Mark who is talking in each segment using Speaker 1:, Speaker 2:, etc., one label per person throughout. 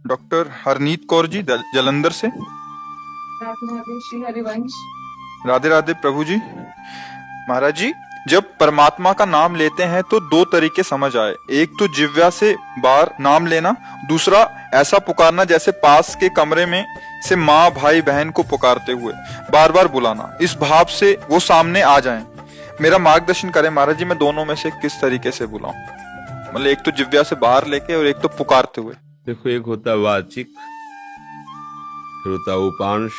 Speaker 1: Doctor Harneet Kaur ji Jalandhar से।
Speaker 2: राधे राधे श्री हरिवंश।
Speaker 1: राधे राधे प्रभु जी। महाराज जी, जब परमात्मा का नाम लेते हैं तो दो तरीके समझ आए। एक तो जिह्वा से बाहर नाम लेना, दूसरा ऐसा पुकारना जैसे पास के कमरे में से माँ भाई बहन को पुकारते हुए बार बार बुलाना, इस भाव से वो सामने आ जाएं। मेरा मार्गदर्शन करें महाराज जी, मैं दोनों में से किस तरीके से बुलाऊं? मतलब एक तो जिह्वा से बाहर लेके और एक तो पुकारते हुए।
Speaker 3: देखो, एक होता है वाचिक, फिर होता है उपांश,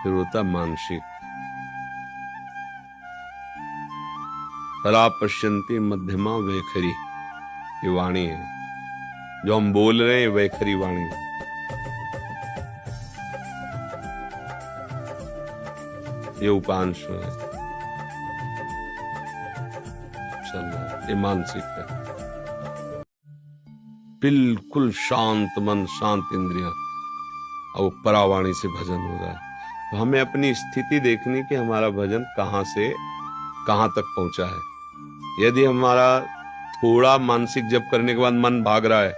Speaker 3: फिर होता है मानसिक। फला पश्यंती मध्यमा वैखरी, ये वाणी है जो हम बोल रहे हैं, वैखरी वाणी है। ये उपांश है, चल रहा है, ये मानसिक है। बिल्कुल शांत मन, शांत इंद्रियां, और परावाणी से भजन हो रहा है। तो हमें अपनी स्थिति देखनी कि हमारा भजन कहां से कहां तक पहुंचा है। यदि हमारा थोड़ा मानसिक जप करने के बाद मन भाग रहा है,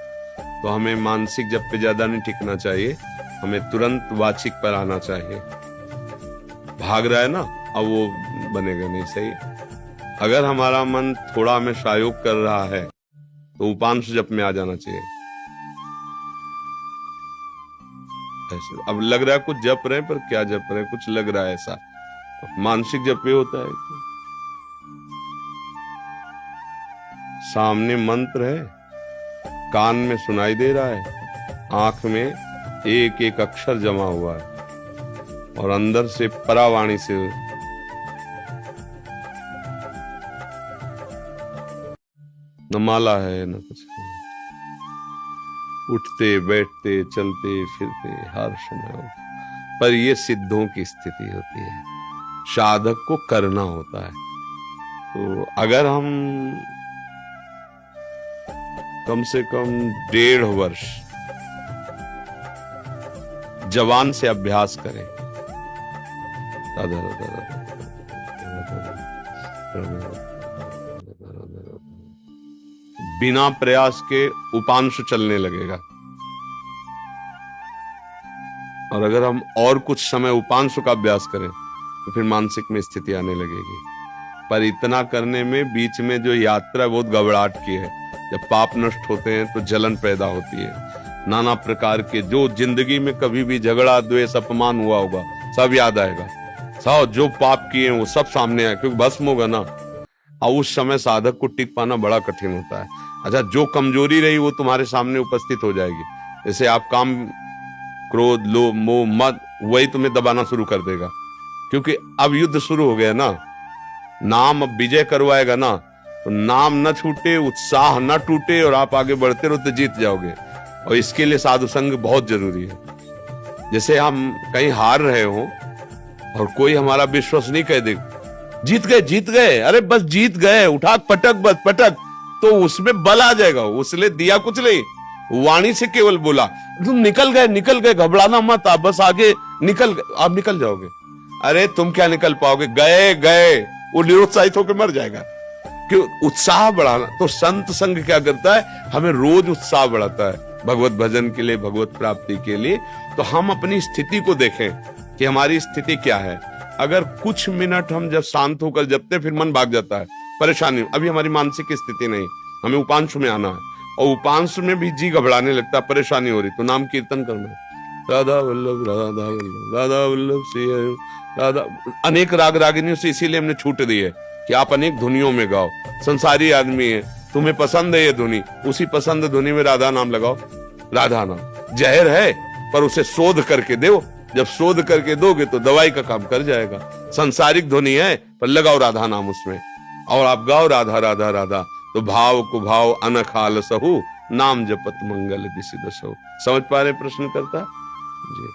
Speaker 3: तो हमें मानसिक जप पे ज्यादा नहीं टिकना चाहिए, हमें तुरंत वाचिक पर आना चाहिए। भाग रहा है ना, अब वो बनेगा नहीं सही। अगर हमारा मन थोड़ा हमें सहयोग कर रहा है, तो उपांश जप में आ जाना चाहिए। ऐसे अब लग रहा है कुछ जप रहे हैं, पर क्या जप रहे हैं, कुछ लग रहा है ऐसा। मानसिक जप ये होता है कि सामने मंत्र है, कान में सुनाई दे रहा है, आंख में एक एक अक्षर जमा हुआ है, और अंदर से परावाणी से न माला है न कुछ है। उठते बैठते चलते फिरते हर समय, पर ये सिद्धों की स्थिति होती है, साधक को करना होता है। तो अगर हम कम से कम 1.5 वर्ष जवान से अभ्यास करें, राधा राधा राधा, बिना प्रयास के उपांश चलने लगेगा। और अगर हम और कुछ समय उपांश का अभ्यास करें, तो फिर मानसिक में स्थिति आने लगेगी। पर इतना करने में बीच में जो यात्रा बहुत घबराहट की है। जब पाप नष्ट होते हैं तो जलन पैदा होती है, नाना प्रकार के जो जिंदगी में कभी भी झगड़ा द्वेष अपमान हुआ होगा सब याद आएगा। सब जो पाप किए वो सब सामने आए, क्योंकि भस्म होगा ना। और उस समय साधक को टिक पाना बड़ा कठिन होता है। अच्छा, जो कमजोरी रही वो तुम्हारे सामने उपस्थित हो जाएगी। जैसे आप काम, क्रोध, लोभ, मोह, मद, वही तुम्हें दबाना शुरू कर देगा, क्योंकि अब युद्ध शुरू हो गया ना। नाम अब विजय करवाएगा ना, तो नाम न छूटे, उत्साह न टूटे, और आप आगे बढ़ते रहो तो जीत जाओगे। और इसके लिए साधु संग बहुत जरूरी है। जैसे हम कहीं हार रहे हो और कोई हमारा विश्वास नहीं कह दे, जीत गए जीत गए, अरे बस जीत गए, उठा पटक बस पटक, तो उसमें बल आ जाएगा। उसने दिया कुछ नहीं, वाणी से केवल बोला, तुम निकल गए, घबराना मत, आप बस आगे निकल गए, आप निकल जाओगे। अरे तुम क्या निकल पाओगे, गए, वो निरुत्साहित होकर मर जाएगा। क्यों? उत्साह बढ़ाना। तो संत संग क्या करता है, हमें रोज उत्साह बढ़ाता है भगवत भजन के लिए, भगवत प्राप्ति के लिए। तो हम अपनी स्थिति को देखें कि हमारी स्थिति क्या है। अगर कुछ मिनट हम जब शांत होकर जपते, फिर मन भाग जाता है, परेशानी। अभी हमारी मानसिक स्थिति नहीं, हमें उपांश में आना है, और उपांश में भी जी घबराने लगता, परेशानी हो रही, तो नाम कीर्तन करना है, राधा वल्लभ राधा वल्लभ राधा वल्लभ श्री राधा। अनेक राग रागिनियों से इसीलिए हमने छूट दी है कि आप अनेक धुनियों में गाओ। संसारी आदमी है, तुम्हें पसंद है ये धुनी, उसी पसंद धुनी में राधा नाम लगाओ। राधा नाम जहर है, पर उसे शोध करके दो। जब शोध करके दोगे तो दवाई का काम कर जाएगा। संसारिक ध्वनि है, पर लगाओ राधा नाम उसमें, और आप गाओ राधा राधा राधा। तो भाव को भाव अनखाल सहु, नाम जपत मंगल दिशि दसो। समझ पा रहे प्रश्न करता जी?